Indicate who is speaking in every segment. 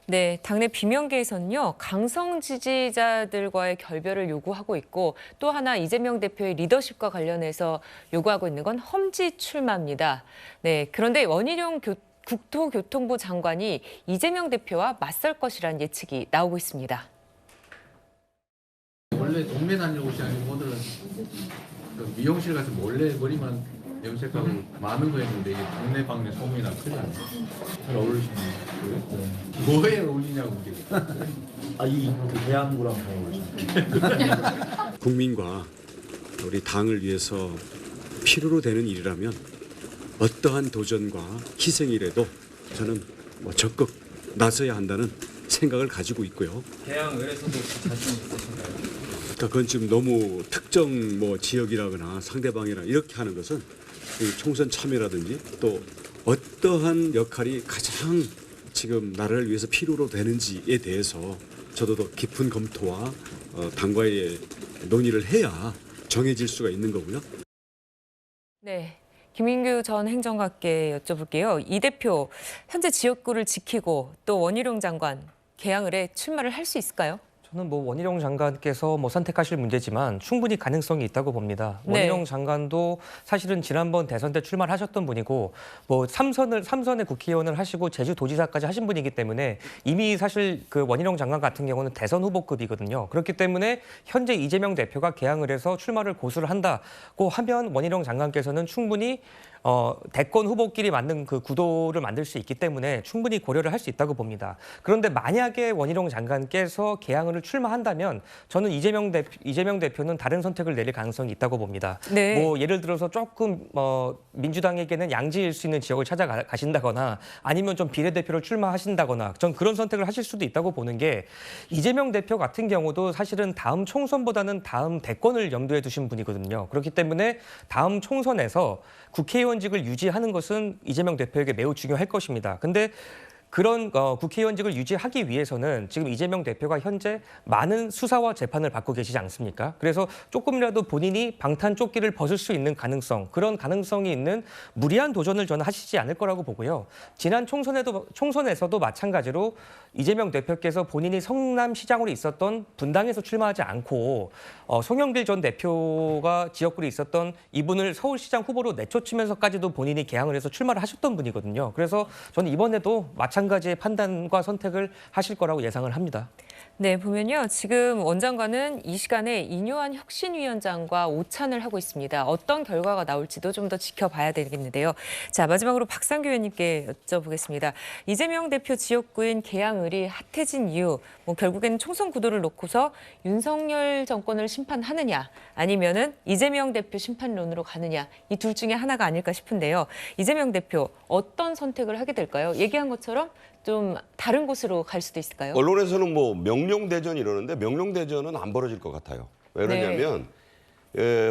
Speaker 1: 네, 당내 비명계에서는요, 강성 지지자들과의 결별을 요구하고 있고 또 하나 이재명 대표의 리더십과 관련해서 요구하고 있는 건 험지 출마입니다. 네, 그런데 원희룡 국토교통부 장관이 이재명 대표와 맞설 것이라는 예측이 나오고 있습니다.
Speaker 2: 원래 동네 다니는 곳이 아니고 오늘은 그 미용실 가서 몰래 머리만 염색하고 많은 거 했는데 이게 동네 방네 소문이나 크지 않아요? 잘 어울리시는 거예요? 뭐에 어울리냐고 우리가.
Speaker 3: 그 대한구랑 잘 어울리시네요.
Speaker 4: 국민과 우리 당을 위해서 필요로 되는 일이라면 어떠한 도전과 희생이라도 저는 적극 나서야 한다는 생각을 가지고 있고요.
Speaker 5: 개항을에서도 자신 있으신가요?
Speaker 4: 그러니까 그건 지금 너무 특정 지역이라거나 상대방이나 이렇게 하는 것은 이 총선 참여라든지 또 어떠한 역할이 가장 지금 나라를 위해서 필요로 되는지에 대해서 저도 더 깊은 검토와 당과의 논의를 해야 정해질 수가 있는 거고요.
Speaker 1: 네. 김인규 전 행정관께 여쭤볼게요. 이 대표, 현재 지역구를 지키고 또 원희룡 장관, 개항을에 출마를 할 수 있을까요?
Speaker 5: 저는 원희룡 장관께서 선택하실 문제지만 충분히 가능성이 있다고 봅니다.
Speaker 1: 네.
Speaker 5: 원희룡 장관도 사실은 지난번 대선 때 출마를 하셨던 분이고 삼선의 국회의원을 하시고 제주도지사까지 하신 분이기 때문에 이미 사실 그 원희룡 장관 같은 경우는 대선 후보급이거든요. 그렇기 때문에 현재 이재명 대표가 개항을 해서 출마를 고수를 한다고 하면 원희룡 장관께서는 충분히 대권 후보끼리 맞는 그 구도를 만들 수 있기 때문에 충분히 고려를 할 수 있다고 봅니다. 그런데 만약에 원희룡 장관께서 개항을 출마한다면 저는 이재명 대표는 다른 선택을 내릴 가능성이 있다고 봅니다.
Speaker 1: 네.
Speaker 5: 예를 들어서 조금 민주당에게는 양지일 수 있는 지역을 찾아가신다거나 아니면 좀 비례대표를 출마하신다거나 전 그런 선택을 하실 수도 있다고 보는 게 이재명 대표 같은 경우도 사실은 다음 총선보다는 다음 대권을 염두에 두신 분이거든요. 그렇기 때문에 다음 총선에서 국회의원직을 유지하는 것은 이재명 대표에게 매우 중요할 것입니다. 근데 그런 국회의원직을 유지하기 위해서는 지금 이재명 대표가 현재 많은 수사와 재판을 받고 계시지 않습니까? 그래서 조금이라도 본인이 방탄조끼를 벗을 수 있는 가능성, 그런 가능성이 있는 무리한 도전을 저는 하시지 않을 거라고 보고요. 지난 총선에서도 마찬가지로 이재명 대표께서 본인이 성남시장으로 있었던 분당에서 출마하지 않고 송영길 전 대표가 지역구에 있었던 이분을 서울시장 후보로 내쫓으면서까지도 본인이 개항을 해서 출마를 하셨던 분이거든요. 그래서 저는 이번에도 마찬가지의 판단과 선택을 하실 거라고 예상을 합니다.
Speaker 1: 네, 보면요. 지금 원 장관은 이 시간에 인요한 혁신위원장과 오찬을 하고 있습니다. 어떤 결과가 나올지도 좀 더 지켜봐야 되겠는데요. 자, 마지막으로 박상규 의원님께 여쭤보겠습니다. 이재명 대표 지역구인 개항을이 핫해진 이유, 결국에는 총선 구도를 놓고서 윤석열 정권을 심판하느냐, 아니면은 이재명 대표 심판론으로 가느냐, 이 둘 중에 하나가 아닐까 싶은데요. 이재명 대표 어떤 선택을 하게 될까요? 얘기한 것처럼 좀 다른 곳으로 갈 수도 있을까요?
Speaker 6: 언론에서는 명령대전 이러는데 명령대전은 안 벌어질 것 같아요. 왜 그러냐면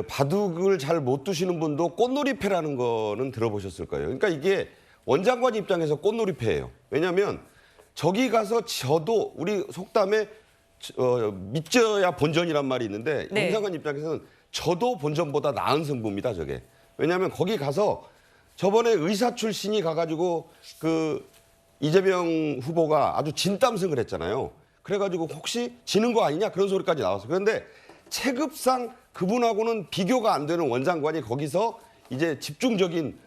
Speaker 6: 바둑을 잘 못 두시는 분도 꽃놀이패라는 거는 들어보셨을 거예요. 그러니까 이게 원장관 입장에서 꽃놀이패예요. 왜냐하면 저기 가서 져도 우리 속담에 믿져야 본전이란 말이 있는데
Speaker 1: 네.
Speaker 6: 원장관 입장에서는 져도 본전보다 나은 승부입니다. 저게. 왜냐하면 거기 가서 저번에 의사 출신이 가가지고 이재명 후보가 아주 진땀승을 했잖아요. 그래가지고 혹시 지는 거 아니냐 그런 소리까지 나왔어요. 그런데 체급상 그분하고는 비교가 안 되는 원장관이 거기서 이제 집중적인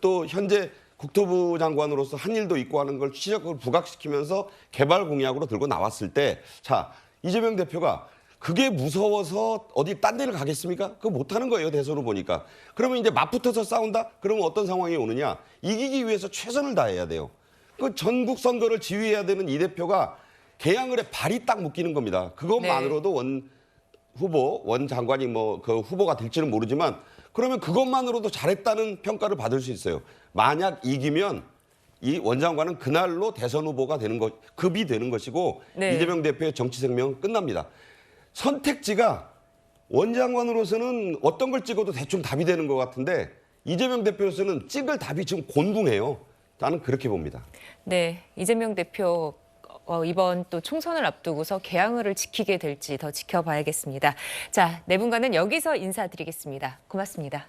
Speaker 6: 또 현재 국토부 장관으로서 한 일도 있고 하는 걸 시적으로 부각시키면서 개발 공약으로 들고 나왔을 때 자, 이재명 대표가 그게 무서워서 어디 딴 데를 가겠습니까? 그거 못하는 거예요, 대선을 보니까. 그러면 이제 맞붙어서 싸운다? 그러면 어떤 상황이 오느냐? 이기기 위해서 최선을 다해야 돼요. 그 전국 선거를 지휘해야 되는 이 대표가 개항을에 발이 딱 묶이는 겁니다. 그것만으로도 원 장관이 그 후보가 될지는 모르지만 그러면 그것만으로도 잘했다는 평가를 받을 수 있어요. 만약 이기면 이 원 장관은 그날로 대선 후보가 급이 되는 것이고
Speaker 1: 네.
Speaker 6: 이재명 대표의 정치 생명은 끝납니다. 선택지가 원 장관으로서는 어떤 걸 찍어도 대충 답이 되는 것 같은데 이재명 대표로서는 찍을 답이 지금 곤궁해요. 나는 그렇게 봅니다.
Speaker 1: 네, 이재명 대표 이번 또 총선을 앞두고서 개항을을 지키게 될지 더 지켜봐야겠습니다. 자, 네 분과는 여기서 인사드리겠습니다. 고맙습니다.